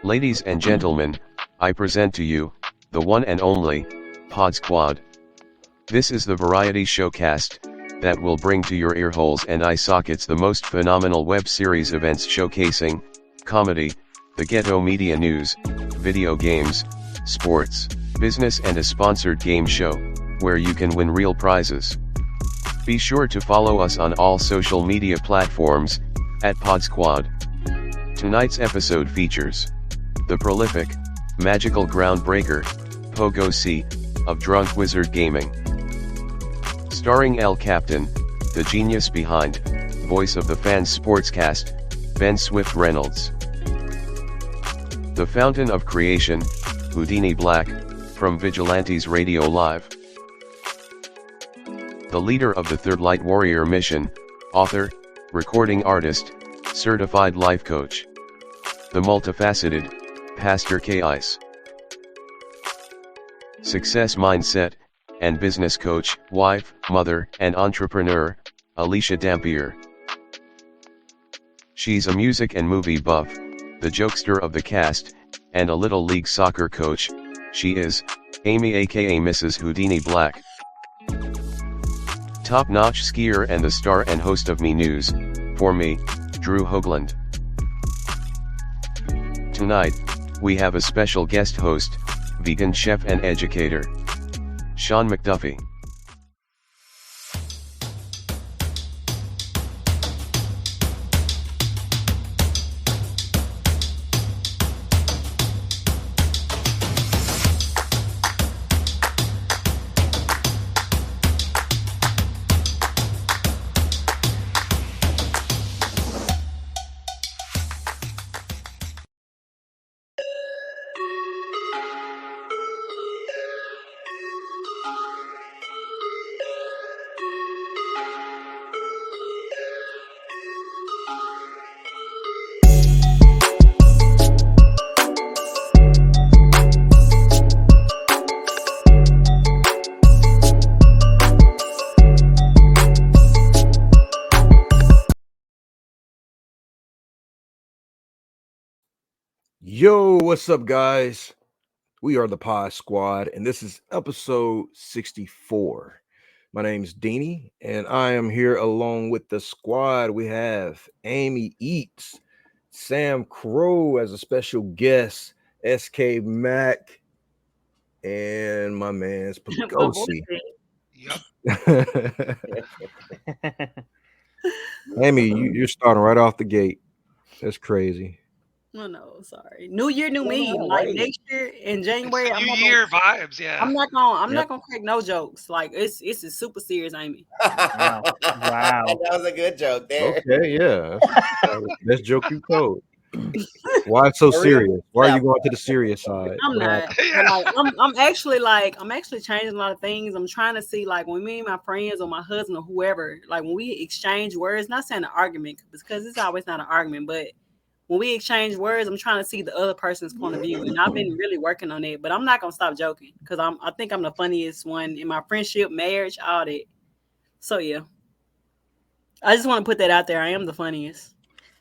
Ladies and gentlemen, I present to you, the one and only, PodZQuad. This is the variety showcast, that will bring to your earholes and eye sockets the most phenomenal web series events showcasing, comedy, the ghetto media news, video games, sports, business and a sponsored game show, where you can win real prizes. Be sure to follow us on all social media platforms, at PodZQuad. Tonight's episode features the prolific, magical groundbreaker, Pogo C, of Drunk Wizard Gaming. Starring El Captain, the genius behind, voice of the fans sportscast, Ben Swift Reynolds. The Fountain of Creation, Houdini Black, from Vigilantes Radio Live. The leader of the Third Light Warrior mission, author, recording artist, certified life coach. The multifaceted, Pastor K. Ice. Success mindset, and business coach, wife, mother, and entrepreneur, Alicia Dampier. She's a music and movie buff, the jokester of the cast, and a little league soccer coach. She is Amy aka Mrs. Houdini Black. Top-notch skier and the star and host of Me News, for me, Drew Hoagland. Tonight, we have a special guest host, vegan chef and educator, Sean McDuffie. Yo, what's up, guys? We are the PodZQuad, and this is episode 64. My name's Deanie, and I am here along with the squad. We have Amy Eats, Sam Crow as a special guest, SK Mac, and my man's Pagosi. Yep. Amy, you're starting right off the gate. That's crazy. Oh no, sorry. New year, new me. Like next year in January, New Year vibes, yeah. I'm not gonna crack no jokes. Like it's a super serious, Amy. Wow. That was a good joke there. Okay, yeah. Best joke you told. Why so serious? Why are you going to the serious side? I'm not. Like, I'm actually changing a lot of things. I'm trying to see, like, when me and my friends or my husband or whoever, like when we exchange words, not saying an argument because it's always not an argument, but when we exchange words, I'm trying to see the other person's point of view, and I've been really working on it. But I'm not gonna stop joking because I think I'm the funniest one in my friendship, marriage, all that. So yeah, I just want to put that out there. I am the funniest.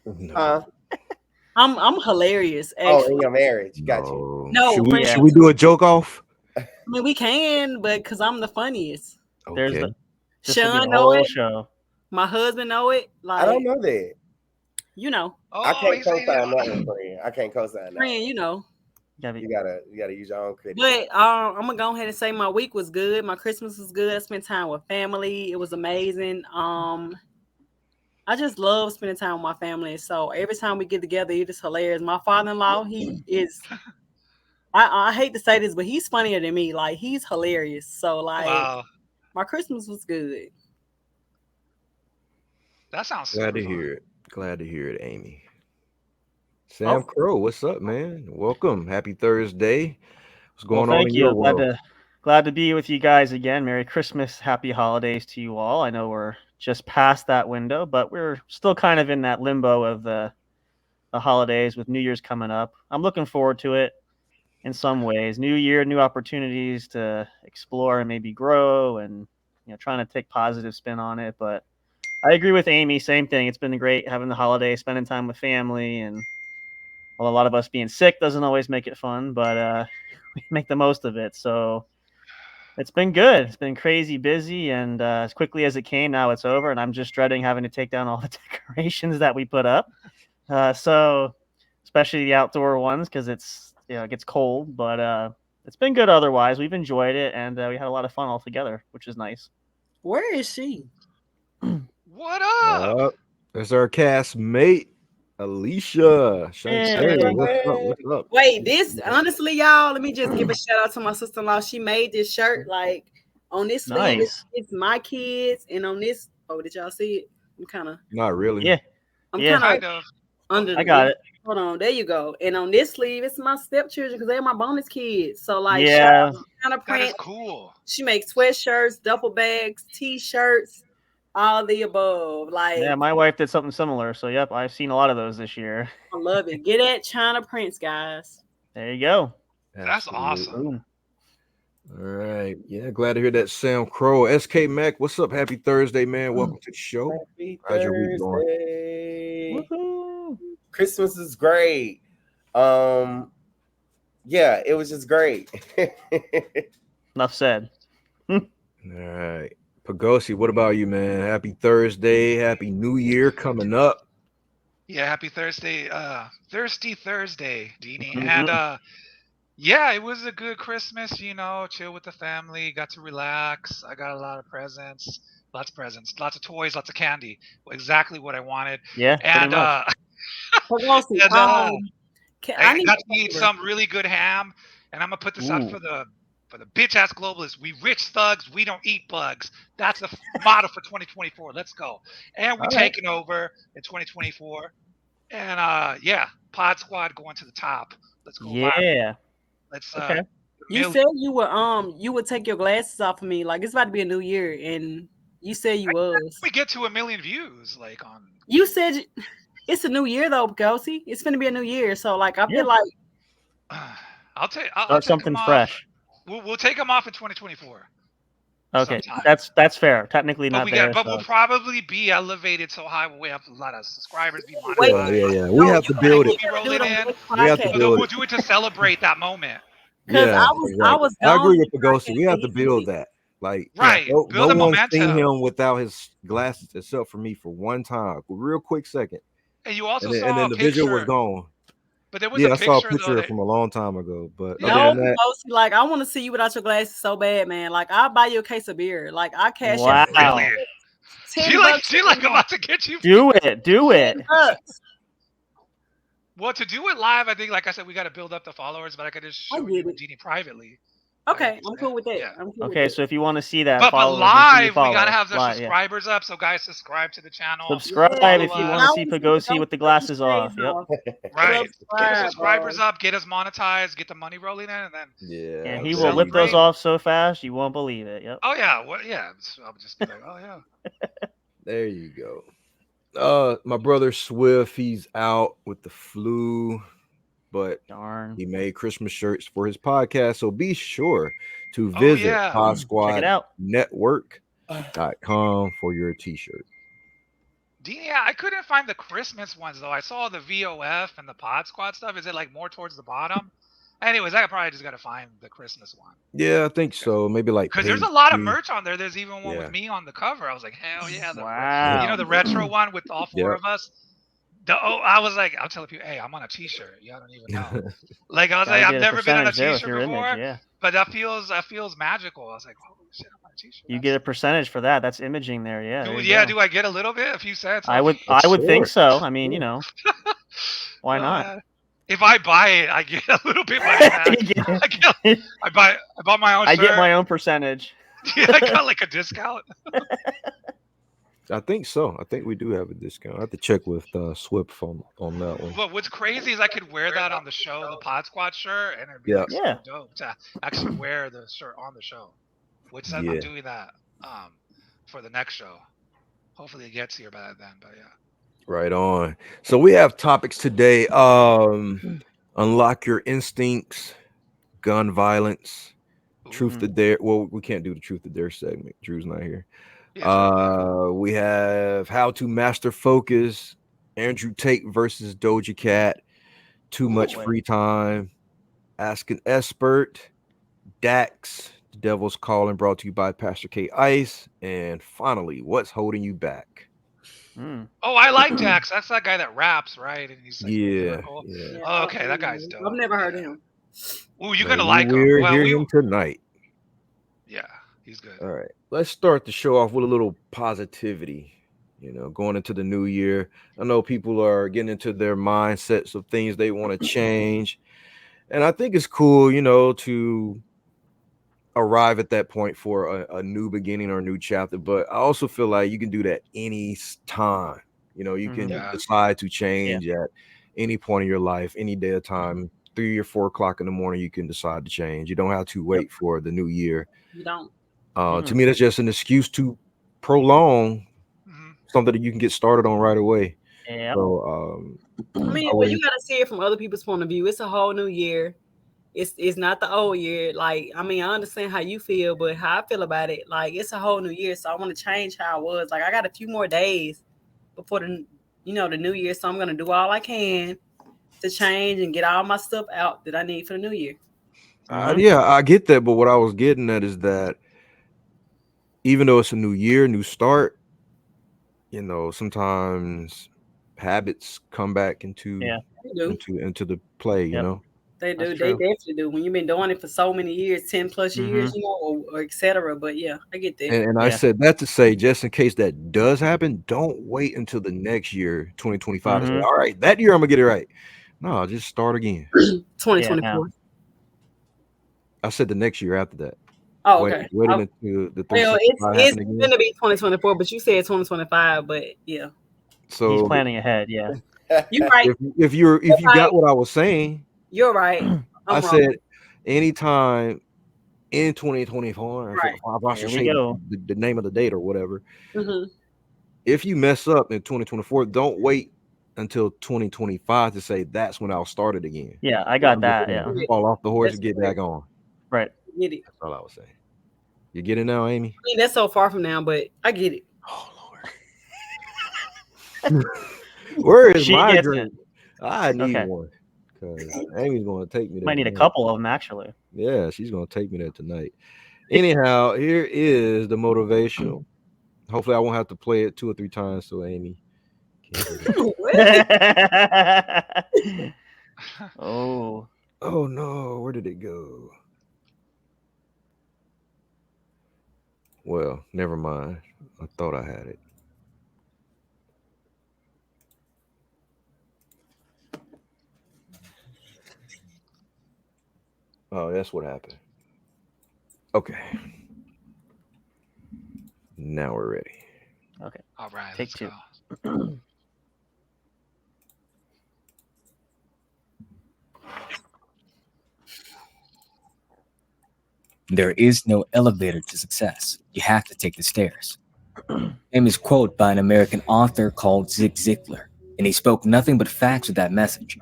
No. I'm hilarious. Actually. In your marriage, got you. No, should we do a joke off? I mean, we can, but because I'm the funniest. Okay. Sean know it. Show. My husband know it. Like, I don't know that. You know. Oh, I can't co-sign that one, friend. I can't co-sign that. Friend, you know. You gotta use your own credit. But I'm gonna go ahead and say my week was good. My Christmas was good. I spent time with family. It was amazing. I just love spending time with my family. So every time we get together, it is hilarious. My father-in-law, he is. I hate to say this, but he's funnier than me. Like he's hilarious. So like, my Christmas was good. That sounds glad to hear it. Glad to hear it, Amy. Sam Crow, what's up, man? Welcome. Happy Thursday. What's going on in your world? Glad to be with you guys again. Merry Christmas, happy holidays to you all. I know we're just past that window, but we're still kind of in that limbo of the holidays with New Year's coming up. I'm looking forward to it in some ways. New year, new opportunities to explore and maybe grow and trying to take positive spin on it. But I agree with Amy. Same thing. It's been great having the holiday, spending time with family, and Well, a lot of us being sick doesn't always make it fun, but we make the most of it. So it's been good. It's been crazy busy, and as quickly as it came, now it's over, and I'm just dreading having to take down all the decorations that we put up. So especially the outdoor ones, because it gets cold, but it's been good otherwise. We've enjoyed it, and we had a lot of fun all together, which is nice. Where is she? What up? That's our cast mate, Alicia. What's up? Wait, this honestly, y'all, let me just give a shout out to my sister-in-law. She made this shirt. Like on this sleeve, it's my kids, and on this, did y'all see it? I'm kind of not really. Yeah, I'm kind of under. I got it. Hold on, there you go. And on this sleeve, it's my stepchildren because they're my bonus kids. So like, yeah, kind of print. That is cool. She makes sweatshirts, duffel bags, t-shirts, all the above. Like, yeah, my wife did something similar. So yep, I've seen a lot of those this year. I love it. Get at China prints, guys. There you go. That's awesome. All right. Yeah, glad to hear that, Sam Crow. SK Mac, what's up? Happy Thursday, man. Welcome to the show. Happy How's your week going? Woohoo. Christmas is great. Yeah, it was just great. Enough said. All right. Pagosi, what about you, man? Happy Thursday. Happy New Year coming up. Yeah, happy Thursday. Thirsty Thursday, Deanie. And yeah, it was a good Christmas, chill with the family, got to relax. I got a lot of presents, lots of toys, lots of candy. Exactly what I wanted. Yeah, and Pagosi, I got to eat some really good ham, and I'm gonna put this out for the bitch ass globalists. We rich thugs, we don't eat bugs. That's the motto for 2024. Let's go. And we're taking over in 2024. And yeah, Pod Squad going to the top. Let's go. Yeah. Let's you said you would take your glasses off of me. Like it's about to be a new year, and you said you was. We get to 1 million views, like on. You said it's a new year though, Pagosi. It's gonna be a new year, so like I feel like I'll take something fresh. We'll take them off in 2024. Okay, sometime. that's fair. Technically not there. But we'll probably be elevated so high we have a lot of subscribers. Be yeah. We have to build it. We have to build it. We'll do it to celebrate that moment. Yeah, I agree with Pagosi. We have to build that. Like, build no the one's momentum. seen him without his glasses, except for me for one time, real quick second. And you also saw and then a the picture. visual was gone. But there was I saw a picture from a long time ago. But Pagosi, like I want to see you without your glasses so bad, man. Like I'll buy you a case of beer. Like I cash out. Really? She like about to get you. Do it. Well, to do it live, I think, like I said, we got to build up the followers, but I could just show you and Deanie privately. Okay, I'm cool with that. Yeah. Okay, so if you want to see that, but live, we got to have the live, subscribers up. So guys, subscribe to the channel. Subscribe if you want to see Pagosi with the glasses off. Yep. Right. Get the subscribers up, get us monetized, get the money rolling in, and then and he will whip those off so fast you won't believe it. Yep. Oh yeah, I'll just be like, oh yeah. There you go. My brother Swift, he's out with the flu, but darn, he made Christmas shirts for his podcast. So be sure to visit PodZQuad.network.com for your t-shirt. Yeah, I couldn't find the Christmas ones though. I saw the VOF and the Pod Squad stuff. Is it like more towards the bottom? Anyways, I probably just got to find the Christmas one. Yeah, I think so. Maybe like because there's a lot of merch on there. There's even one with me on the cover. I was like, hell yeah! The retro one with all four of us. I was like, I'm telling people, hey, I'm on a t-shirt. Y'all don't even know. Like I was like, I've never been on a t-shirt before, but that feels magical. I was like, holy shit, I'm on a t-shirt. You get a percentage for that. That's imaging there, Do I get a little bit? A few cents? I would think so. I mean, why not? If I buy it, I get a little bit. I bought my own shirt. I get my own percentage. Yeah, I got like a discount. I think so. I think we do have a discount. I have to check with Swift on that one. But what's crazy is I could wear that on the show, the Pod Squad shirt, and it'd be so dope to actually wear the shirt on the show. Which I'm doing that for the next show. Hopefully it gets here by then. But yeah. Right on. So we have topics today. Unlock your instincts, gun violence, truth to dare. Well, we can't do the truth to dare segment. Drew's not here. We have how to master focus, Andrew Tate versus Doja Cat, Too much free time. Ask an expert. Dax, the Devil's Calling, brought to you by Pastor K Ice. And finally, what's holding you back? Oh, I like Dax. That's that guy that raps, right? And he's like, yeah. Oh, okay, that guy's dope. I've never heard of him. Oh, you're gonna like him. We'll Well, hear him tonight. Yeah, he's good. All right, let's start the show off with a little positivity. Going into the new year, I know people are getting into their mindsets of things they want to change, and I think it's cool, to arrive at that point for a new beginning or a new chapter. But I also feel like you can do that any time. You can decide to change at any point in your life, any day of time. 3 or 4 o'clock in the morning, you can decide to change. You don't have to wait for the new year. You don't. To me, that's just an excuse to prolong something that you can get started on right away. Yeah. So, I mean, well, you got to see it from other people's point of view. It's a whole new year. It's not the old year. Like, I mean, I understand how you feel, but how I feel about it, like, it's a whole new year. So I want to change how I was. Like, I got a few more days before the new year. So I'm going to do all I can to change and get all my stuff out that I need for the new year. Yeah, I get that. But what I was getting at is that even though it's a new year, new start, sometimes habits come back into the play, They do. They definitely do. When you've been doing it for so many years, 10 plus years, or etc. But yeah, I get that. And I said that to say, just in case that does happen, don't wait until the next year, 2025. To say, all right, that year I'm gonna get it right. No, just start again. 2024. I said the next year after that. Oh, okay. Waiting until the it's going to be 2024, but you said 2025 . But yeah. So he's planning ahead. Yeah. You're right. If you got what I was saying, you're right. I said anytime in 2024. Right. I should say the name of the date or whatever. Mm-hmm. If you mess up in 2024, don't wait until 2025 to say that's when I'll start it again. Yeah, I got that. Yeah. Fall off the horse and get back on. Right. Get it. That's all I was saying. You get it now, Amy? I mean, that's so far from now, but I get it. Oh Lord. Where is my drink? I need one. Because Amy's going to take me there. Might need a couple of them, actually. Yeah, she's going to take me there tonight. Anyhow, here is the motivational. Hopefully, I won't have to play it 2 or 3 times, so Amy Oh no, where did it go? Well, never mind. I thought I had it. Oh, that's what happened. Okay. Now we're ready. Okay. All right. Take 2. There is no elevator to success. You have to take the stairs. Famous quote by an American author called Zig Ziglar, and he spoke nothing but facts with that message.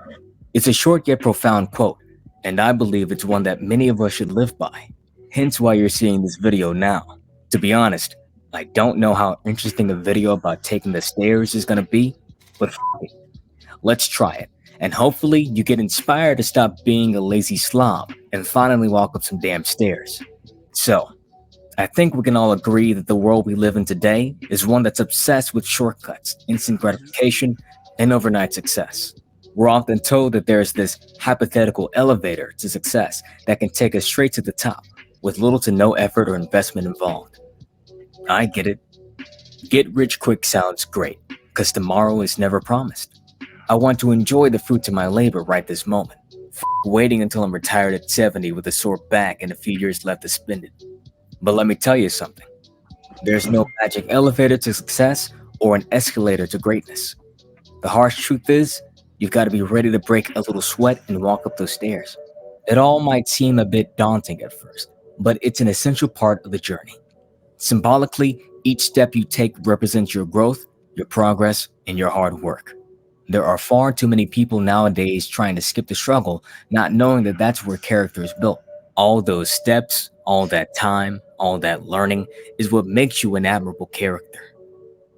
It's a short yet profound quote, and I believe it's one that many of us should live by. Hence why you're seeing this video now. To be honest, I don't know how interesting a video about taking the stairs is going to be, but let's try it. And hopefully you get inspired to stop being a lazy slob and finally walk up some damn stairs. So, I think we can all agree that the world we live in today is one that's obsessed with shortcuts, instant gratification, and overnight success. We're often told that there's this hypothetical elevator to success that can take us straight to the top with little to no effort or investment involved. I get it. Get rich quick sounds great, because tomorrow is never promised. I want to enjoy the fruits of my labor right this moment, waiting until I'm retired at 70 with a sore back and a few years left to spend it. But let me tell you something. There's no magic elevator to success or an escalator to greatness. The harsh truth is, you've got to be ready to break a little sweat and walk up those stairs. It all might seem a bit daunting at first, but it's an essential part of the journey. Symbolically, each step you take represents your growth, your progress, and your hard work. There are far too many people nowadays trying to skip the struggle, not knowing that that's where character is built. All those steps, all that time, all that learning is what makes you an admirable character.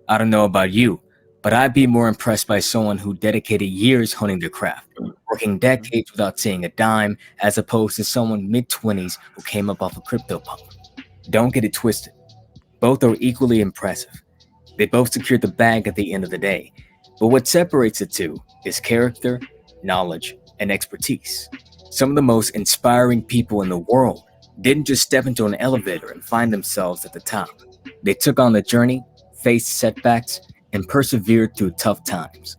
I don't know about you, but But I'd be more impressed by someone who dedicated years honing their craft, working decades without seeing a dime, as opposed to someone mid-20s who came up off a crypto pump. Don't get it twisted. Both are equally impressive. They both secured the bag at the end of the day. But what separates the two is character, knowledge, and expertise. Some of the most inspiring people in the world didn't just step into an elevator and find themselves at the top. They took on the journey, faced setbacks, and persevered through tough times.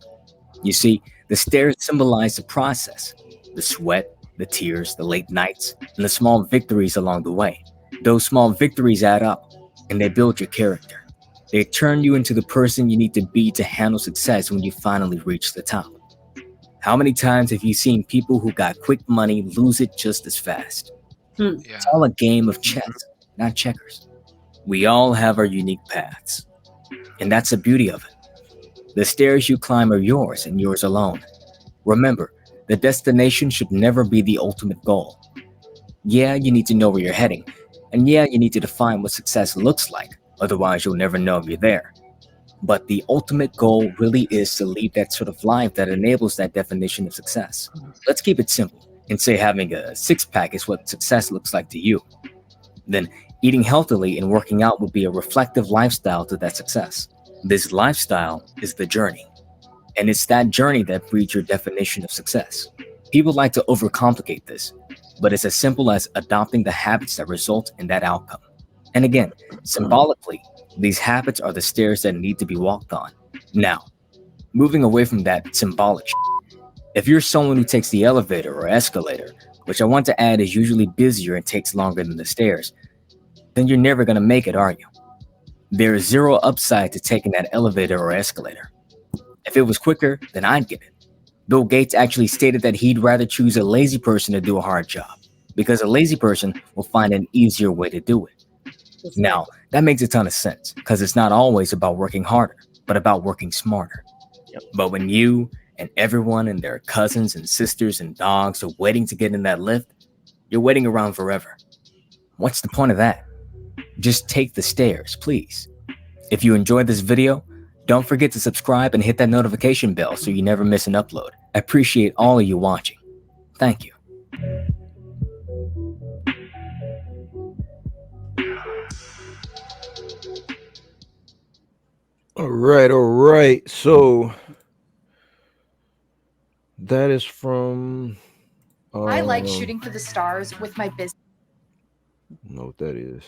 You see, the stairs symbolize the process, the sweat, the tears, the late nights, and the small victories along the way. Those small victories add up, and they build your character. They turn you into the person you need to be to handle success when you finally reach the top. How many times have you seen people who got quick money lose it just as fast? It's all a game of chess, not checkers. We all have our unique paths, and that's the beauty of it. The stairs you climb are yours and yours alone. Remember, the destination should never be the ultimate goal. Yeah, you need to know where you're heading, and yeah, you need to define what success looks like, otherwise you'll never know if you're there. But the ultimate goal really is to lead that sort of life that enables that definition of success. Let's keep it simple and say having a six-pack is what success looks like to you. Then eating healthily and working out would be a reflective lifestyle to that success. This lifestyle is the journey. And it's that journey that breeds your definition of success. People like to overcomplicate this, but it's as simple as adopting the habits that result in that outcome. And again, symbolically, these habits are the stairs that need to be walked on. Now, moving away from that symbolic if you're someone who takes the elevator or escalator, which I want to add is usually busier and takes longer than the stairs, then you're never going to make it, are you? There is zero upside to taking that elevator or escalator. If it was quicker, then I'd get it. Bill Gates actually stated that he'd rather choose a lazy person to do a hard job, because a lazy person will find an easier way to do it. Now, that makes a ton of sense, because it's not always about working harder, but about working smarter. But when you and everyone and their cousins and sisters and dogs are waiting to get in that lift, you're waiting around forever. What's the point of that? Just take the stairs, please. If you enjoyed this video, don't forget to subscribe and hit that notification bell so you never miss an upload. I appreciate all of you watching. Thank you. All right. So that is from. I like shooting for the stars with my business. I don't know what that is.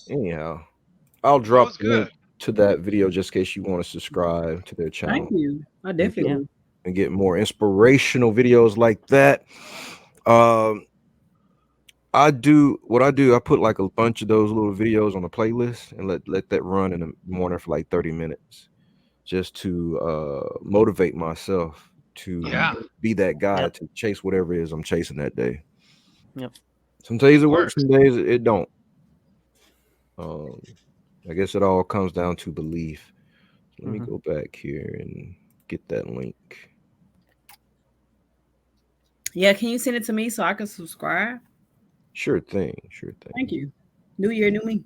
Anyhow, I'll drop the link to that video just in case you want to subscribe to their channel. Thank you. I definitely will. And get more inspirational videos like that. I put like a bunch of those little videos on a playlist and let that run in the morning for like 30 minutes just to motivate myself to be that guy to chase whatever it is I'm chasing that day. Some days it works, some days it don't. I guess it all comes down to belief. Let me go back here and get that link. Yeah, can you send it to me so I can subscribe? Sure thing. Thank you. New year, new me.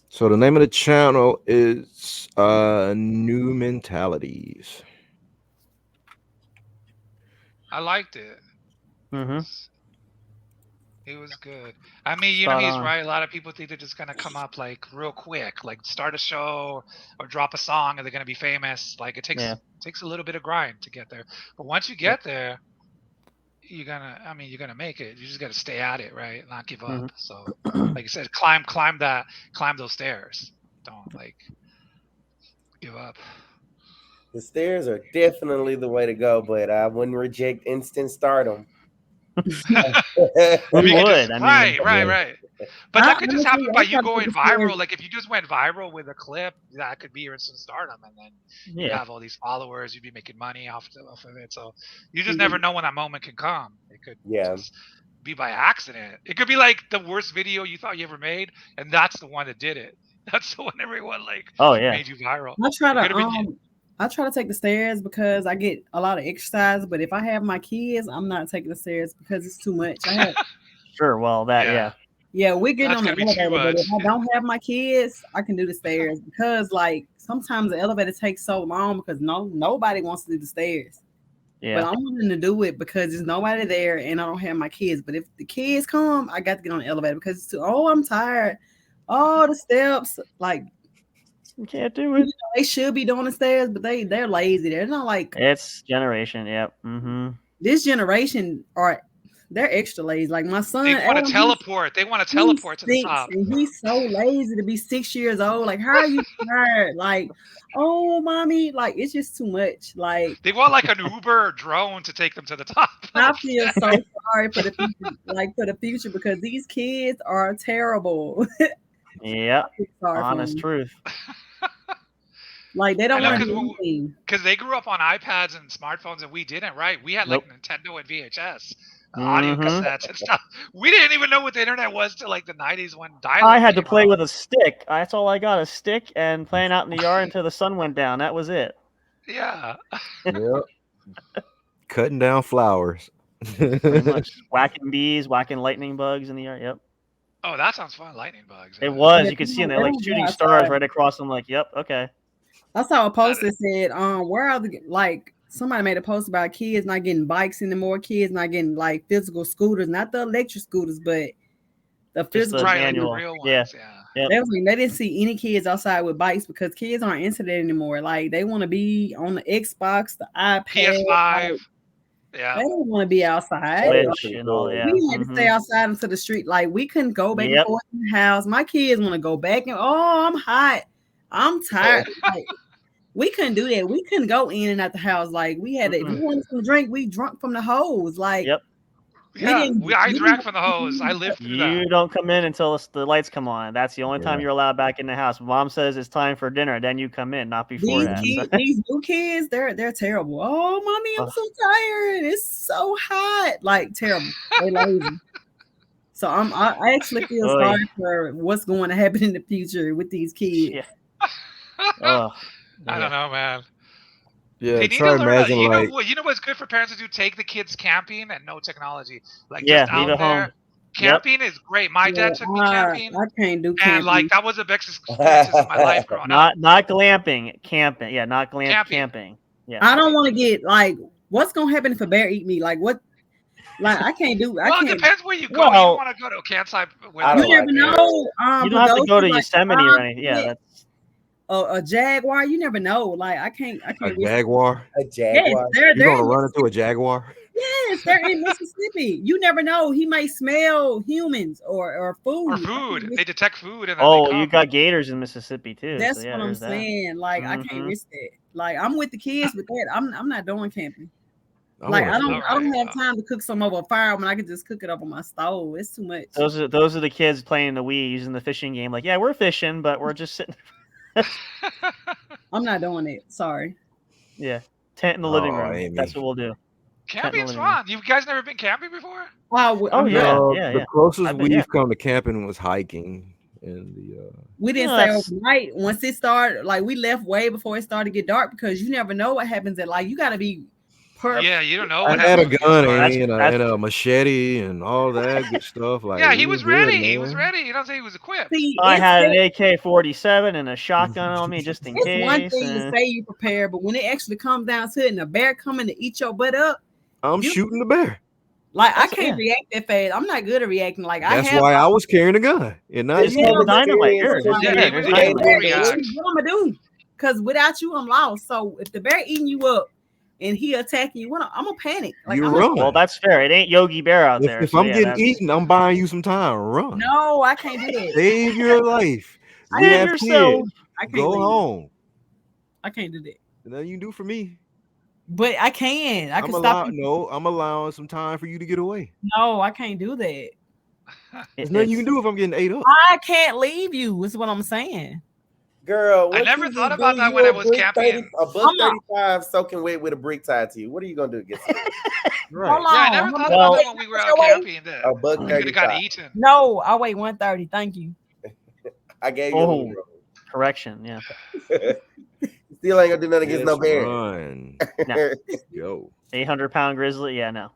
So the name of the channel is New Mentalities. I liked it. It was good. I mean, he's right. A lot of people think they're just gonna come up like real quick, like start a show or drop a song, and they're gonna be famous. Like it takes a little bit of grind to get there. But once you get there, you're gonna make it. You just gotta stay at it, right? Not give up. So, like you said, climb those stairs. Don't give up. The stairs are definitely the way to go, but I wouldn't reject instant stardom. Right. But that could just happen by you going viral. Like if you just went viral with a clip, that could be your instant stardom, and then you have all these followers. You'd be making money off of it. So you just never know when that moment can come. It could just be by accident. It could be like the worst video you thought you ever made, and that's the one that did it. That's the one everyone made you viral. I try to take the stairs because I get a lot of exercise, but if I have my kids, I'm not taking the stairs because it's too much. Sure, well, Yeah, we're getting That's on the gonna be too elevator, but much. if I don't have my kids, I can do the stairs because like sometimes the elevator takes so long because nobody wants to do the stairs. Yeah. But I'm willing to do it because there's nobody there and I don't have my kids. But if the kids come, I got to get on the elevator because it's too, I'm tired. Oh, the steps, like You can't do it. they should be doing the stairs, but they're lazy. They're not like It's generation. Yep. Mm-hmm. this generation they're extra lazy. Like my son, They want to Adam, teleport. They want to he's teleport to the 6 top. and he's so lazy to be 6 years old. Like, how are you tired? Like, oh, mommy, like it's just too much. Like, They want like an Uber or drone to take them to the top. I feel so sorry for the future, like for the future because these kids are terrible. Yep. Sorry for Honest them. truth. Like they don't I know, want to do anything. Because they grew up on iPads and smartphones, and we didn't, right? We had like Nintendo and VHS, audio cassettes and stuff. We didn't even know what the internet was till like the 90s when dial-up I had to came play out. with a stick. That's all I got, a stick and playing out in the yard until the sun went down. That was it. Yeah. Yep. Cutting down flowers. Pretty much whacking bees, whacking lightning bugs in the yard. Yep. Oh, that sounds fun. Lightning bugs. It was. Yeah, You could see them. they They're like don't go shooting outside. stars right across them. Like, yep, okay. I saw a post that said, where are the like somebody made a post about kids not getting bikes anymore, kids not getting like physical scooters, not the electric scooters, but the physical manual. Like the real ones, yeah. yeah. They was like, they didn't see any kids outside with bikes because kids aren't into that anymore. Like they want to be on the Xbox, the iPad, PS5. like, Yeah. they don't want to be outside. Switch and all that. We had to stay outside into the street. Like we couldn't go back and forth in the house. My kids want to go back and I'm hot. I'm tired. Like, we couldn't do that. We couldn't go in and out the house. Like we had to, if we wanted some drink, we drunk from the hose. Like I drank from the hose. I lived through that. You don't come in until the lights come on. That's the only time you're allowed back in the house. Mom says it's time for dinner, then you come in, not before that. These new kids, they're terrible. Oh, mommy, I'm so tired. It's so hot. Like terrible. They're lazy. So I actually feel sorry for what's going to happen in the future with these kids. Yeah. I don't know, man. Yeah, they need try to learn. imagine You know what's good for parents to do? Take the kids camping and no technology. Like leave just out it there. home. Camping is great. My dad took me camping. I can't do camping. And like that was the best experiences of my life growing up. Not glamping, camping. Yeah, not camping. Yeah. I don't want to get like what's gonna happen if a bear eat me? Like what? Like I can't do. Well, it depends where you go. Well, you don't want to go to a campsite. You never know. You don't have to go to Yosemite or anything. Yeah, that's. A jaguar, you never know. Like I can't. A jaguar. A jaguar. Yes, You're gonna run into a jaguar. Yes, they're in Mississippi. You never know. He might smell humans or food. Or food. They detect food. And then you got gators in Mississippi too. That's so what I'm saying. Like I can't risk that. Like I'm with the kids with that. I'm not doing camping. Like I don't have time to cook some over a fire when I can just cook it up on my stove. It's too much. Those are the kids playing the Wii using the fishing game. Like, yeah, we're fishing, but we're just sitting. I'm not doing it. Sorry. Yeah, tent in the living room. Amy. That's what we'll do. Camping's fun. You guys never been camping before? The closest we've come to camping was hiking, and we didn't stay overnight. Once it started, like we left way before it started to get dark because you never know what happens. At like you got to be. Yeah, you don't know. I had a gun, Amy, and a machete and all that good stuff. Like, yeah, he was ready. He was ready. You don't say he was equipped. I had an AK-47 and a shotgun on me just in case. It's one thing to say you prepared, but when it actually comes down to it, and a bear coming to eat your butt up, I'm shooting the bear. Like I can't react that fast. I'm not good at reacting. Like that's why I was carrying a gun and not dynamite. What I'm gonna do? Because without you, I'm lost. So if the bear eating you up. And he attacking you, I'm gonna panic. Like well, that's fair. It ain't Yogi Bear out there. If I'm getting eaten, I'm buying you some time. Run. No, I can't do that. Save your life. Save yourself. I can't go home. I can't do that. Nothing you can do for me. But I can. I can stop. I'm allowing some time for you to get away. No, I can't do that. There's nothing you can do if I'm getting ate up. I can't leave you. Is what I'm saying. Girl, I never thought about that when I was camping. A buck 35 soaking wet with a brick tied to you. What are you gonna do against it? Right. Yeah, I never thought about that when we were out camping. A buck 35. Got eaten. No, I weigh 130. Thank you. I gave you correction. Yeah. Still ain't gonna do nothing against no bear. No. Yo. 800-pound grizzly. Yeah, no.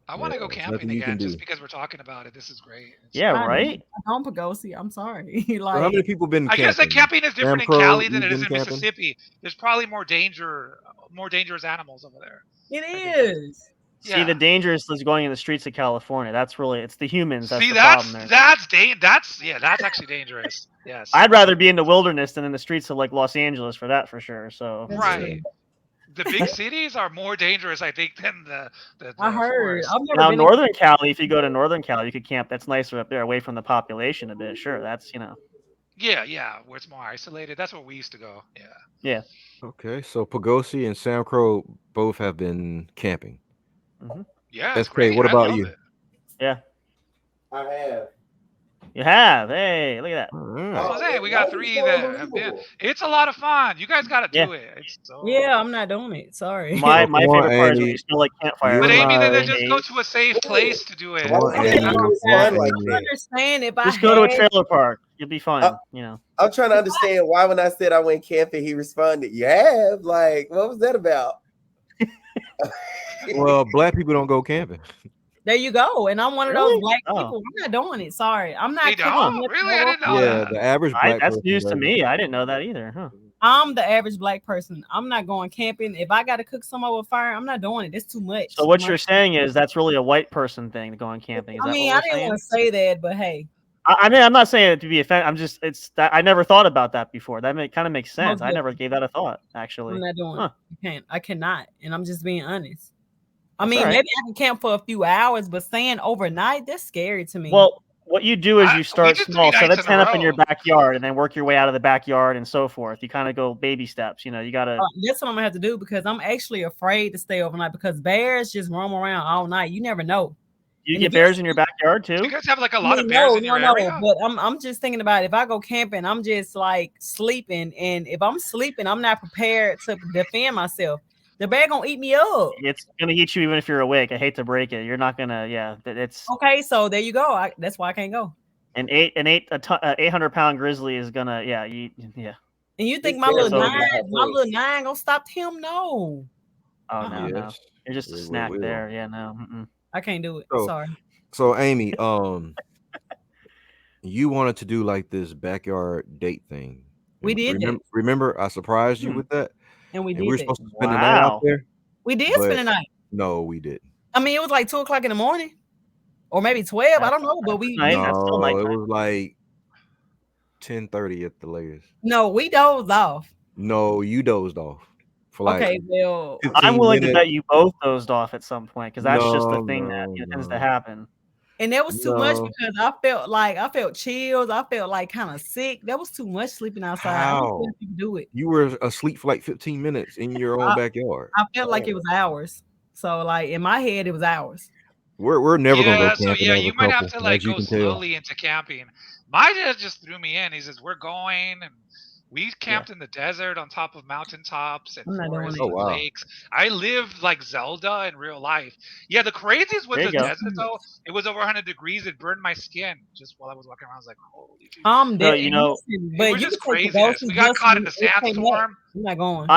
I want to go there's camping nothing you can again do. just because we're talking about it. This is great. Yeah, right. I'm Pagosi. I'm sorry. So how many people been I camping? guess that camping is different in Crow, Cali than you've it is been in camping? Mississippi. There's probably more dangerous animals over there. It is. See, the dangerous is going in the streets of California. That's really, it's the humans. That's See, the problem there. that's actually dangerous. Yes. I'd rather be in the wilderness than in the streets of like Los Angeles for that, for sure. So Right. The big cities are more dangerous, I think, than the I heard. forest. I've never now, been Northern Cali, if you go to Northern Cali, you could camp. That's nicer up there, away from the population a bit. Sure, that's Yeah, where it's more isolated. That's where we used to go. Yeah. Yeah. Okay, so Pagosi and Sam Crow both have been camping. Mm-hmm. Yeah, it's SK, great. what I about love you? it. Yeah. I have. You have. Hey, look at that. That's what I'm saying. We got 3 that have been. It's a lot of fun. You guys got to do it. It's so... Yeah, I'm not doing it. Sorry. My Come on, favorite part is when Amy. you smell like campfire. But You Amy, and then I- just go to a safe place to do it. Come on, Okay, Amy. I Come understand on, like Amy. that. Understand if I Just go to a had- trailer park. You'll be fine. I'm trying to understand why when I said I went camping, he responded, "You have?" Like, what was that about? Well, black people don't go camping. There you go. And I'm one of Really? those black Oh. people. I'm not doing it. Sorry. I'm not They cooking don't? nothing Really? I over didn't know fire. Yeah, that. the average black That's person news to doesn't. me. I didn't know that either. Huh. I'm the average black person. I'm not going camping. If I got to cook some over fire, I'm not doing it. That's too much. So what you're saying is that's really a white person thing to go on camping. Is I that mean, what I we're didn't saying? want to say that, but hey. I mean, I'm not saying it to be offended. I'm just, it's that I never thought about that before. That kind of makes sense. I never gave that a thought, actually. I'm not doing it. I cannot. And I'm just being honest. I That's mean, all right. maybe I can camp for a few hours, but staying overnight, that's scary to me. Well, what you do is you We start did 3 small. Set nights a in a tent up in your row. backyard and then work your way out of the backyard and so forth. You kind of go baby steps. You got to. That's what I'm going to have to do because I'm actually afraid to stay overnight because bears just roam around all night. You never know. You get bears in your backyard too? You guys have like a lot of bears in your area? But I'm just thinking about if I go camping, I'm just like sleeping. And if I'm sleeping, I'm not prepared to defend myself. The bear gonna eat me up. It's gonna eat you even if you're awake. I hate to break it. You're not gonna. Yeah, it's okay. So there you go. That's why I can't go. An 800-pound grizzly is gonna. Yeah, yeah. And you think my little 9 gonna stop him? No. Oh no, no. You're just a snack there. Yeah, no. I can't do it. Sorry. So Amy, you wanted to do like this backyard date thing. We did. Remember, I surprised you with that. And we did. We were supposed to spend the night out there. We did spend the night. No, we didn't. I mean, it was like 2:00 in the morning, or maybe 12. I don't know, but we. No, it was like 10:30 at the latest. No, we dozed off. No, you dozed off. For like okay, well, I'm willing to bet you both dozed off at some point because that's just the thing that tends to happen. And that was too much because I felt chills. I felt like kind of sick. That was too much sleeping outside. How? I don't think you can do it. You were asleep for like 15 minutes in your own backyard. I felt like it was hours. So like in my head, it was hours. We're never gonna go camping. So yeah, you might have to like go slowly into camping. My dad just threw me in. He says we're going, and we camped in the desert on top of mountaintops and forests and lakes. I lived like Zelda in real life. Yeah, the craziest was the desert though. It was over 100 degrees. It burned my skin just while I was walking around. I was like, holy Jesus. But it was just craziness. We got caught in the sandstorm. I'm not going.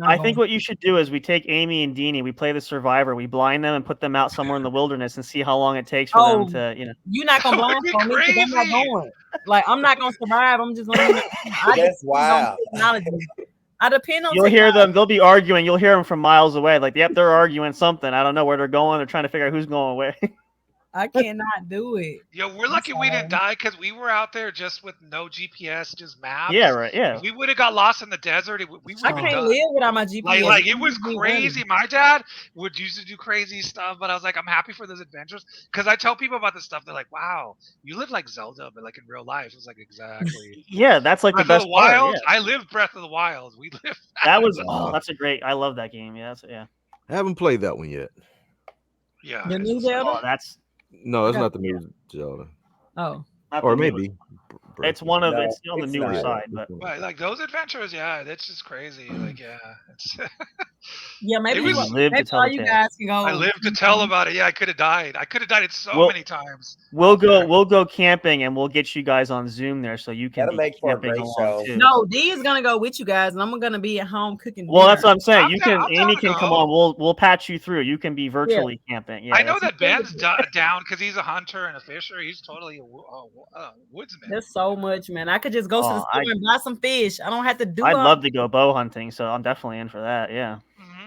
I think what you should do is we take Amy and Deanie, we play the survivor, we blind them and put them out somewhere in the wilderness and see how long it takes for them to, You're not gonna blindfold me because I'm not going. Like I'm not gonna survive. I'm just gonna. That's wild. I depend on. You'll hear them. They'll be arguing. You'll hear them from miles away. Like, yep, they're arguing something. I don't know where they're going. They're trying to figure out who's going away. I cannot do it. Yo, we're lucky we didn't die because we were out there just with no GPS, just maps. Yeah, right. Yeah. If we would have got lost in the desert. I can't live without my GPS. Like it was crazy. My dad would used to do crazy stuff, but I was like, I'm happy for those adventures because I tell people about this stuff. They're like, "Wow, you live like Zelda, but like in real life." It was like exactly. Yeah, that's like Breath the best of the Wild. part. Yeah. I lived Breath of the Wild. We lived. That was that's a great. I love that game. Yeah, I haven't played that one yet. Yeah. The new Zelda. That's. No, it's not the new Zelda. Oh. Or maybe. It's one of No, it's on the it's newer not. side, but like those adventures, yeah, that's just crazy. Like, yeah, it's. Yeah, maybe It was- live to maybe tell all the you tale. guys can go. I lived to tell about it. Yeah, I could have died. I could have died it so Well, many times. We'll out there. go camping and we'll get you guys on Zoom there so you can That'll be make for a camping great along show. too. No, D is gonna go with you guys, and I'm gonna be at home cooking. Well, that's dinner. what I'm saying. I'm down Amy to can go. come on. We'll patch you through. You can be virtually camping. Yeah, I know that's- that Ben's down because he's a hunter and a fisher. He's totally a woodsman. There's so much, man. I could just go to the Oh, store and buy some fish. I don't have to do. I'd all- love to go bow hunting, so I'm definitely in for that. Yeah.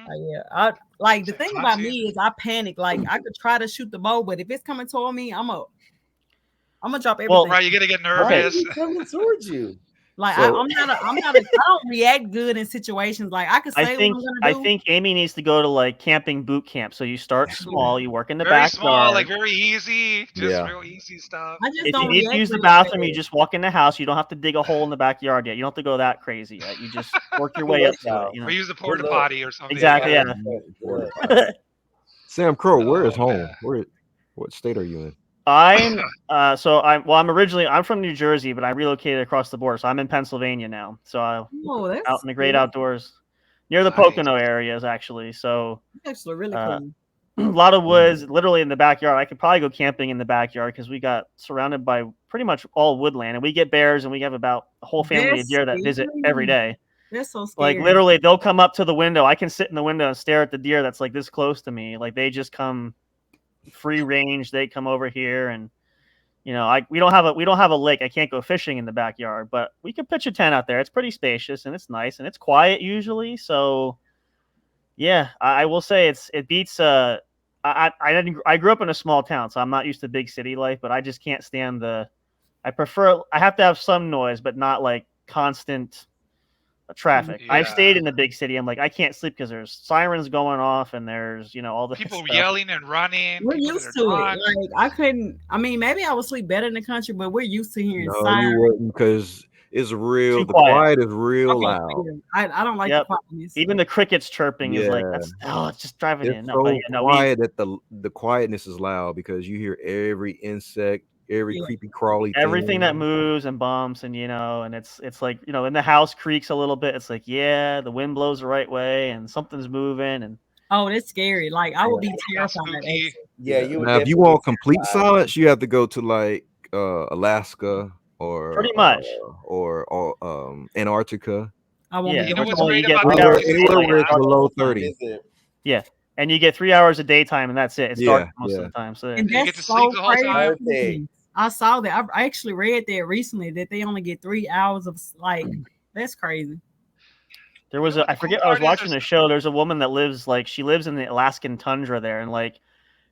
Yeah, I like the Say thing about hunting. me is I panic. Like I could try to shoot the bow, but if it's coming toward me, I'm gonna drop everything. Well, Right, you're gonna get Why nervous. is he coming towards you? Like So- I'm not. I don't react good in situations. Like I could say I think what I'm gonna do. I think Amy needs to go to like camping boot camp. So you start small, you work in the Very backyard. small, like very easy, just Yeah. real easy stuff. I just If you don't need to react use the good bathroom, like you that. just walk in the house. You don't have to dig a hole in the backyard yet. You don't have to go that crazy yet. You just work your way up to it. You know? Or use the porta look. potty or something. Exactly. Yeah. Sam Crow, where is Oh, home? man. What state are you in? I'm I'm from New Jersey, but I relocated across the border, so I'm in Pennsylvania now. So Oh, that's out in the great cool. outdoors, near the Nice. Pocono areas actually. So That's actually really Uh, cool. a lot of woods, literally in the backyard. I could probably go camping in the backyard because we got surrounded by pretty much all woodland, and we get bears, and we have about a whole family of That's deer that visit every day. That's so scary. Like literally, they'll come up to the window. I can sit in the window and stare at the deer that's like this close to me. Like they just come free range. They come over here, and we don't have a lake. I can't go fishing in the backyard, but we could pitch a tent out there. It's pretty spacious and it's nice and it's quiet usually. So yeah, I will say it beats. I grew up in a small town, so I'm not used to big city life. But I just can't stand I have to have some noise, but not like constant traffic. I've Yeah. stayed in the big city. I'm like, I can't sleep because there's sirens going off and there's all the People stuff. yelling and running. We're people used that to are it. drunk. Like I couldn't. I mean, maybe I would sleep better in the country, but we're used to hearing No, sirens. you wouldn't, because it's real. Too The quiet. quiet is real Okay, loud. yeah. I don't like Yep. the quietness. Even the crickets chirping is like Yeah. it's just driving It's in. No, so but yeah, no, quiet that the quietness is loud because you hear every insect, every Yeah. creepy crawly everything thing. that moves and bumps and and it's like in the house creaks a little bit. It's like the wind blows the right way and something's moving and Oh, that's scary. Like I would be terrified. spooky. actually. Yeah, you would Now, if you definitely want be complete terrified. silence, you have to go to like Alaska or Pretty much. or Antarctica. I won't Yeah. be You know able what's to. great you get about 3 that? hours Too? of Anywhere daylight where it's hours. below 30. Visit. And you get 3 hours of daytime and that's it. It's dark most Yeah. of the time. So And You get that's to sleep so the whole time. crazy. I saw that. I actually read that recently that they only get 3 hours of like. That's crazy. there was You know I what the forget cool I was part is? watching a show. There's a woman that lives she lives in the Alaskan tundra there and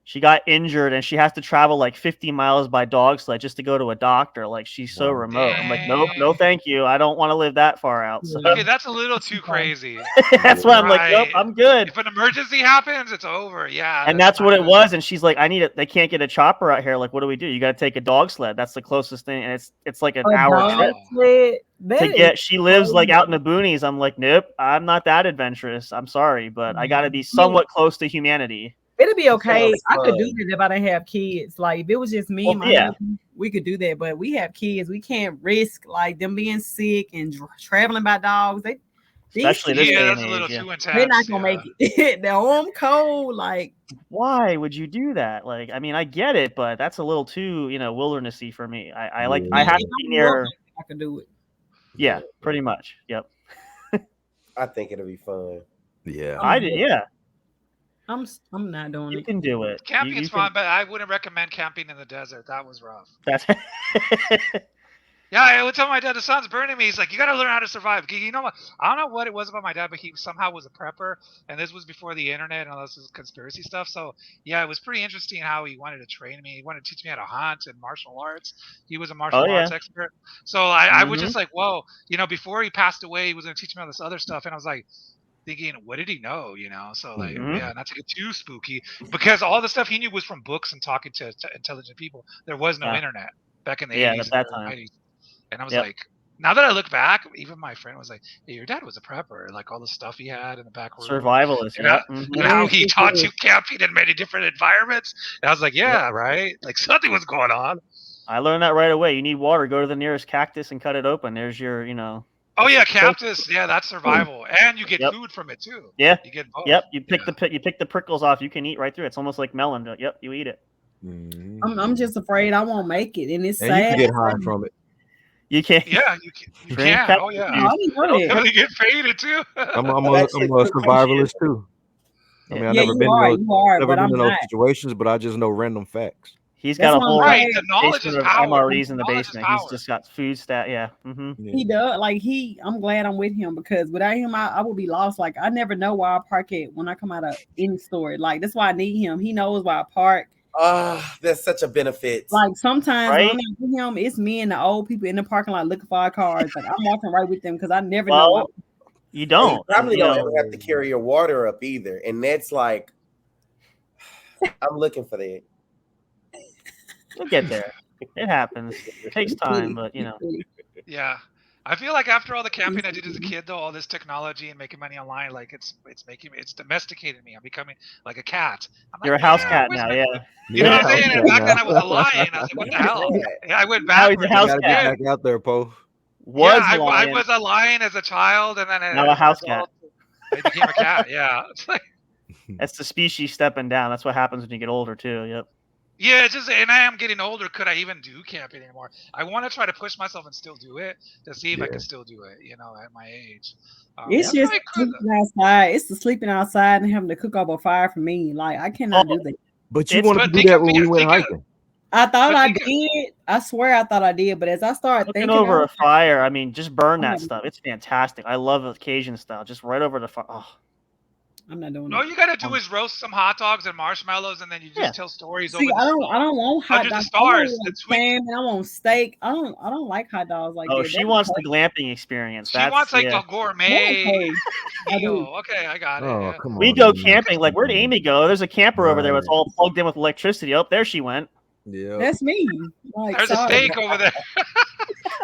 she got injured and she has to travel like 50 miles by dog sled just to go to a doctor. Like she's so Wow. remote. I'm like, nope, no, thank you. I don't want to live that far out. So Okay, that's a little too crazy. that's why I'm like, nope, Right. I'm good. If an emergency happens, it's over. Yeah. And that's what not it good. was. And she's like, I need it. They can't get a chopper out here. Like, what do we do? You got to take a dog sled. That's the closest thing. And it's like an hour dog trip sled? That to is get. She lives like crazy. out in the boonies. I'm like, nope, I'm not that adventurous. I'm sorry, but I got to be somewhat close to humanity. It'll be okay. sounds I could fun. do that if I didn't have kids. Like if it was just me and my husband, we could do that. But we have kids. We can't risk like them being sick and traveling by dogs. Especially this day that's and a little age. too intense. They're not gonna make it. They're home cold. Like Why would you do that? Like, I mean, I get it, but that's a little too, wildernessy for me. I have to be near. I could do it. Yeah, pretty much. Yep. I think it'll be fun. Yeah. I did. Yeah, I'm not doing you it. can do it. Camping's you fun, but I wouldn't recommend camping in the desert. That was rough. That's Yeah, I would tell my dad, the sun's burning me. He's like, you got to learn how to survive. You know what? I don't know what it was about my dad, but he somehow was a prepper. And this was before the internet and all this conspiracy stuff. So, yeah, it was pretty interesting how he wanted to train me. He wanted to teach me how to hunt and martial arts. He was a martial arts expert. So I was just like, whoa. Before he passed away, he was going to teach me all this other stuff. And I was like, thinking, what did he know? So yeah, not to get too spooky, because all the stuff he knew was from books and talking to intelligent people. There was no internet back in the 80s at that and time. 90s. And I was like, now that I look back, even my friend was like, hey, your dad was a prepper, like all the stuff he had in the back room. Survivalist. And how he taught you camping in many different environments. And I was like, yeah, right? Like something was going on. I learned that right away. You need water. Go to the nearest cactus and cut it open. There's your, Oh yeah, cactus. Yeah, that's survival, and you get Yep. food from it too. Yeah. You get both. Yep. You pick the prickles off. You can eat right through it. It's almost like melon. Yep. You eat it. I'm just afraid I won't make it, and it's And sad. you can get high from it. You can't. Yeah, you can. Oh yeah. I didn't know that. Really get faded too. I'm a survivalist too. I mean, I've never been in those situations, but I just know random facts. He's got a whole the knowledge is power. MREs in the basement. He's just got food stat. Yeah. He does. I'm glad I'm with him, because without him, I would be lost. Like, I never know where I park at when I come out of any store. Like, that's why I need him. He knows where I park. That's such a benefit. Like, sometimes when I'm not with him, it's me and the old people in the parking lot looking for our cars. Like, I'm walking right with them because I never know. You don't. You probably don't ever have to carry your water up either. And that's like, I'm looking for that. We'll get there. It happens. It takes time, but Yeah. I feel like after all the camping I did as a kid, though, all this technology and making money online, like it's domesticated me. I'm becoming like a cat. You're a house cat now, yeah. You know what I'm saying? And back then I was a lion. I was like, what the hell? Yeah, I went back. Now he's a house cat. Back out there, Poe. I was a lion as a child, and then now a house cat. I became a cat. Yeah. That's the species stepping down. That's what happens when you get older too. Yep. Yeah, it's just, and I am getting older. Could I even do camping anymore? I want to try to push myself and still do it to see if I can still do it. At my age. It's just sleeping outside. It's the sleeping outside and having to cook up a fire for me. Like, I cannot do that. But you want to do that when we went hiking. I thought I did. I swear I thought I did. But as I started Cooking thinking over a fire, I mean, just burn that stuff. It's fantastic. I love it Cajun style. Just right over the fire. Oh. I'm not doing that. All you gotta do is roast some hot dogs and marshmallows, and then you just tell stories. See, I don't want hot dogs. The stars. I want steak. I don't like hot dogs like that. Oh, she wants the glamping experience. She wants the gourmet. Okay, I got it. Oh, come on. We go camping. Like, where'd Amy go? There's a camper over there that's all plugged in with electricity. Oh, there she went. Yeah, that's me. Like, there's a steak over there.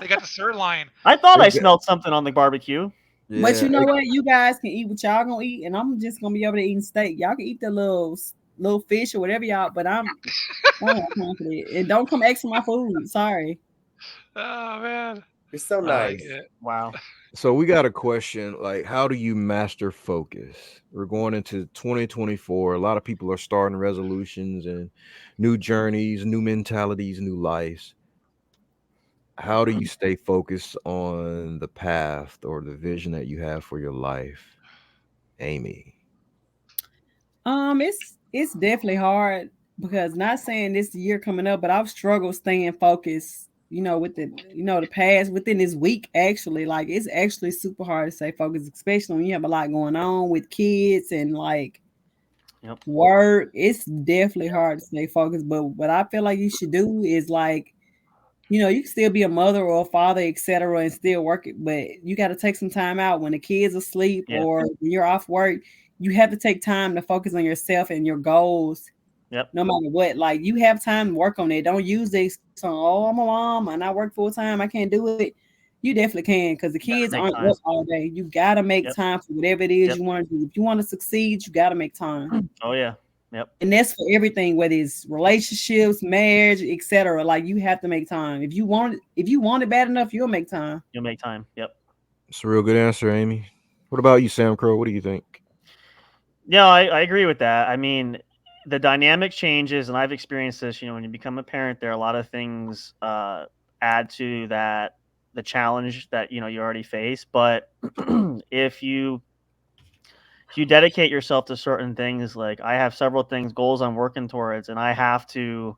They got the sirloin. I thought I smelled something on the barbecue. Yeah. But you know what? You guys can eat what y'all gonna eat, and I'm just gonna be over there eating steak. Y'all can eat the little fish or whatever y'all, but I'm confident. And don't come asking my food. Sorry. Oh man, you're so nice. Wow. So we got a question, like, how do you master focus? We're going into 2024. A lot of people are starting resolutions and new journeys, new mentalities, new lives. How do you stay focused on the path or the vision that you have for your life, Amy? It's definitely hard, because not saying this year coming up, but I've struggled staying focused, with the past within this week. Actually, like, it's actually super hard to stay focused, especially when you have a lot going on with kids and work. It's definitely hard to stay focused. But what I feel like you should do is, like, you can still be a mother or a father, etc., and still work it. But you got to take some time out when the kids are asleep or when you're off work. You have to take time to focus on yourself and your goals. Yep. No matter what, like, you have time to work on it. Don't use this. So, I'm a mom and I work full time. I can't do it. You definitely can, because the kids aren't up all day. You got to make time for whatever it is you want to do. If you want to succeed, you got to make time. Oh yeah. Yep. And that's for everything, whether it's relationships, marriage, etc. Like, you have to make time. If you want it bad enough, you'll make time. You'll make time. Yep. It's a real good answer, Amy. What about you, Sam Crow? What do you think? Yeah, I agree with that. I mean, the dynamic changes, and I've experienced this. When you become a parent, there are a lot of things add to that, the challenge that you already face. But if you dedicate yourself to certain things, like, I have several goals I'm working towards, and I have to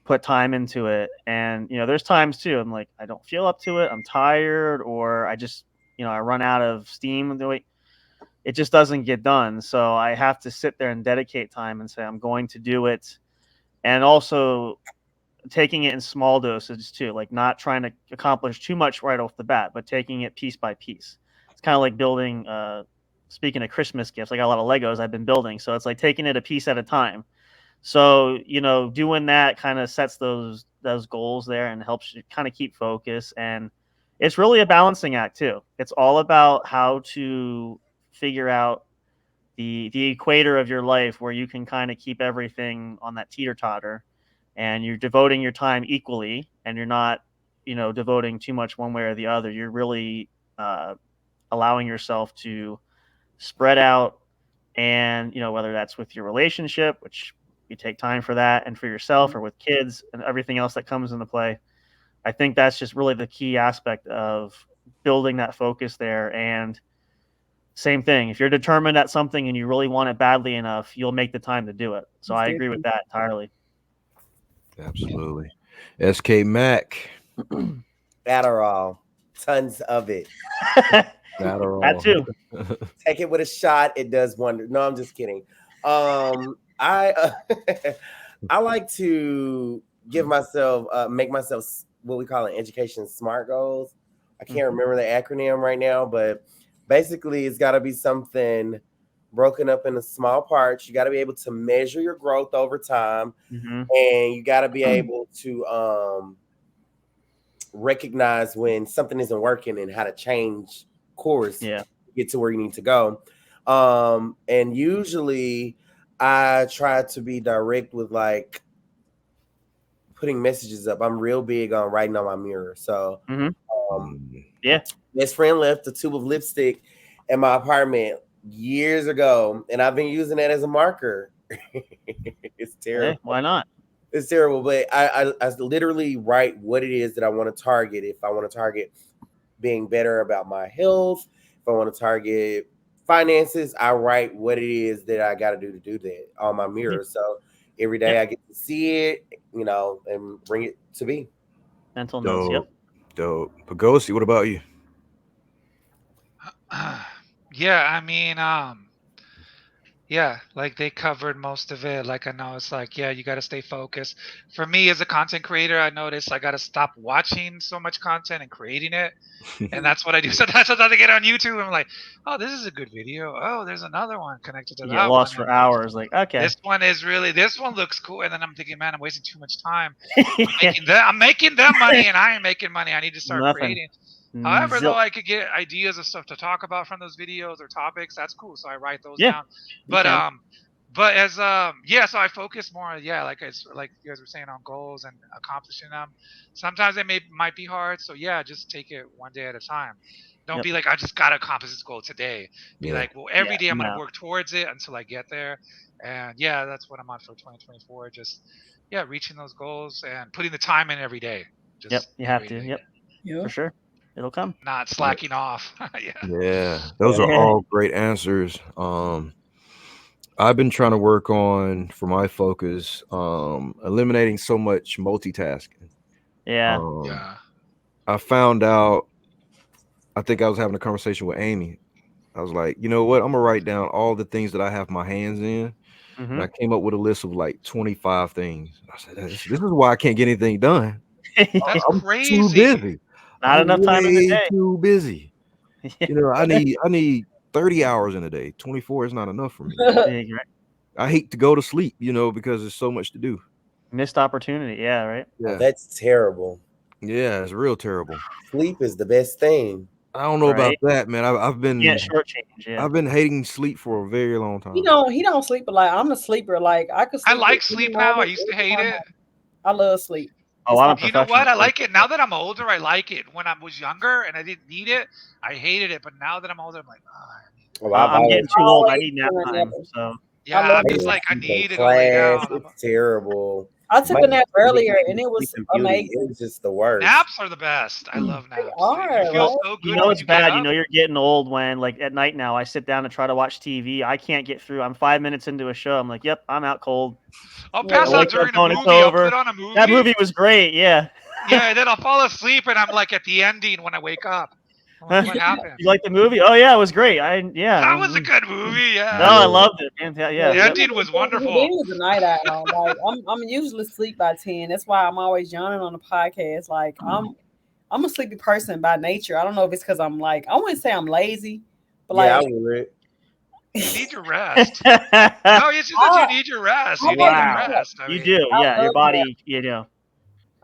put time into it. And, there's times too, I'm like, I don't feel up to it. I'm tired, or I just, I run out of steam. It just doesn't get done. So I have to sit there and dedicate time and say, I'm going to do it. And also taking it in small doses too, like not trying to accomplish too much right off the bat, but taking it piece by piece. It's kind of like building, speaking of Christmas gifts, I got a lot of Legos I've been building. So it's like taking it a piece at a time. So, doing that kind of sets those goals there and helps you kind of keep focus. And it's really a balancing act too. It's all about how to figure out the equator of your life where you can kind of keep everything on that teeter-totter and you're devoting your time equally, and you're not, devoting too much one way or the other. You're really allowing yourself to spread out, and whether that's with your relationship, which you take time for that, and for yourself, or with kids and everything else that comes into play. I think that's just really the key aspect of building that focus there. And same thing, if you're determined at something and you really want it badly enough, you'll make the time to do it. So I agree with that entirely. Absolutely. SK Mac. Adderall, tons of it. Adderall. That too. Take it with a shot; it does wonders. No, I'm just kidding. I I like to make myself what we call an education SMART goals. I can't remember the acronym right now, but basically it's got to be something broken up into small parts. You got to be able to measure your growth over time, and you got to be able to recognize when something isn't working and how to change course to get to where you need to go. And usually I try to be direct with like putting messages up. I'm real big on writing on my mirror. So best friend left a tube of lipstick in my apartment years ago, and I've been using that as a marker. It's terrible. Hey, why not? It's terrible, but I literally write what it is that I want to target. If I want to target being better about my health, if I want to target finances, I write what it is that I got to do that on my mirror. So every day I get to see it, and bring it to be. Mental notes. Dope. Pagosi, what about you? Yeah, I mean, yeah, like they covered most of it. Like I know it's like, yeah, you got to stay focused. For me as a content creator, I noticed I got to stop watching so much content and creating it. And that's what I do. Sometimes I get on YouTube. I'm like, oh, this is a good video. Oh, there's another one connected to You that get lost one. for hours. Like, okay, this one looks cool. And then I'm thinking, man, I'm wasting too much time. I'm making them money and I ain't making money. I need to start creating. However, though, I could get ideas of stuff to talk about from those videos or topics. That's cool. So I write those down. But as so I focus more. Yeah, like like you guys were saying, on goals and accomplishing them. Sometimes they might be hard. So yeah, just take it one day at a time. Don't be like, I just gotta accomplish this goal today. Be like, well, every day I'm gonna work towards it until I get there. And yeah, that's what I'm on for 2024. Just reaching those goals and putting the time in every day. Just you have to. Yep, for sure. It'll come. Not slacking off. Those are all great answers. I've been trying to work on, for my focus, eliminating so much multitasking. I found out, I think I was having a conversation with Amy. I was like, you know what? I'm gonna write down all the things that I have my hands in. And I came up with a list of like 25 things. I said, this is why I can't get anything done. I'm crazy. Too busy. Not enough time in the day. Too busy. I need 30 hours in a day. 24 is not enough for me. I hate to go to sleep, because there's so much to do. Missed opportunity. Yeah, right. Yeah, that's terrible. Yeah, it's real terrible. Sleep is the best thing. I don't know about that, man. I've been shortchange. I've been hating sleep for a very long time. He don't sleep, but like I'm a sleeper. Like I could. I like sleep now. I used to hate it. I love sleep. You know what? I like it now that I'm older. I like it. When I was younger and I didn't need it, I hated it. But now that I'm older, I'm like, I'm getting too old. I need nap time. So I'm just like, I need to go lay down. It's terrible. I took a nap earlier and it was amazing. It was just the worst. Naps are the best. I love naps. You feel so good. It's bad. You're getting old when, like, at night now, I sit down and try to watch TV. I can't get through. I'm 5 minutes into a show. I'm like, yep, I'm out cold. I'll pass out during a movie. I'll put on a movie. That movie was great. Yeah. Yeah, and then I'll fall asleep and I'm like at the ending when I wake up. Like, what happened? You like the movie? Oh yeah, it was great. That was a good movie. Yeah. No, I loved it. Yeah. The ending was wonderful. It was a night owl. Like I'm usually asleep by 10. That's why I'm always yawning on the podcast. Like I'm a sleepy person by nature. I don't know if it's because I'm like, I wouldn't say I'm lazy, but like I would. You need your rest. No, it's just that you need your rest. You need your rest. You do. Yeah, your body.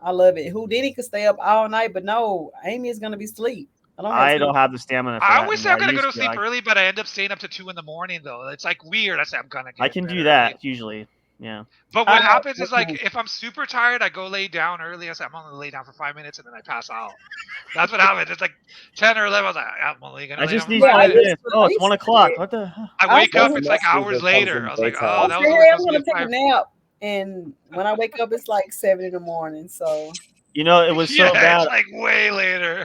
I love it. Houdini could stay up all night, but no, Amy is gonna be asleep. I don't have the stamina for I that always say anymore. I'm gonna go to sleep early, but I end up staying up to 2 a.m. though. It's like weird. I say I'm gonna. I can do that usually. Yeah. But what happens is like if I'm super tired, I go lay down early. I say I'm only lay down for 5 minutes and then I pass out. That's what happens. It's like 10 or 11. I was like, I'm only gonna I lay just down need for 5 5 minutes. minutes. Oh, it's 1 o'clock. What the hell? I wake up, also it's like messages hours that comes later. in I was like, daytime. oh, that was Hey, only I'm supposed to gonna be take a 5. nap, and when I wake up, it's like 7 in the morning. So You know, it was so Yeah, bad. it's like way later.